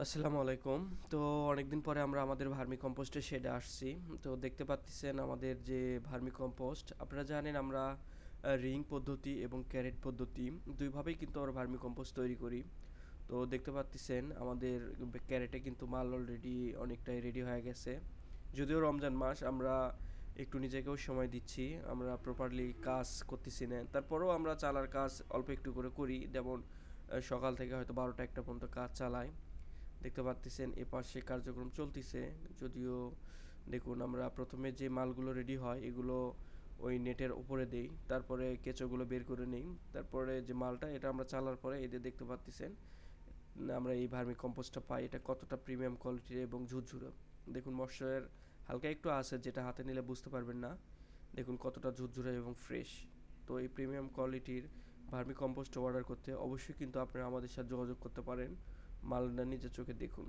আসসালামু আলাইকুম। তো অনেকদিন পরে আমরা আমাদের ভার্মি কম্পোস্টের শেডে আসছি। তো দেখতে পাচ্ছেন আমাদের যে ভার্মি কম্পোস্ট, আপনারা জানেন আমরা রিং পদ্ধতি এবং ক্যারেট পদ্ধতি দুইভাবেই কিন্তু আমরা ভার্মি কম্পোস্ট তৈরি করি। তো দেখতে পাচ্ছেন আমাদের ক্যারেটে কিন্তু মাল অলরেডি অনেকটাই রেডি হয়ে গেছে। যদিও রমজান মাস, আমরা একটু নিজেকেও সময় দিচ্ছি, আমরা প্রপারলি কাজ করতেছি না, তারপরেও আমরা চালার কাজ অল্প একটু করে করি। যেমন সকাল থেকে হয়তো 12টা 1টা পর্যন্ত কাজ চালাই। দেখতে পাচ্ছেন এপাশে কার্যক্রম চলতেছে। যদিও দেখুন, আমরা প্রথমে যে মালগুলো রেডি হয় এগুলো ওই নেটের উপরে দেই, তারপরে কেঁচোগুলো বের করে নেই, তারপরে যে মালটা এটা আমরা চালার পরে এদের দেখতে পাচ্ছেন আমরা এই ভার্মি কম্পোস্টটা পাই, এটা কতটা প্রিমিয়াম কোয়ালিটির এবং ঝুরঝুরে। দেখুন ময়েশ্চার হালকা একটু আছে, যেটা হাতে নিলে বুঝতে পারবেন না। দেখুন কতটা ঝুরঝুরে এবং ফ্রেশ। তো এই প্রিমিয়াম কোয়ালিটির ভার্মি কম্পোস্ট অর্ডার করতে অবশ্যই কিন্তু আপনারা আমাদের সাথে যোগাযোগ করতে পারেন। মালটা নিজের চোখে দেখুন।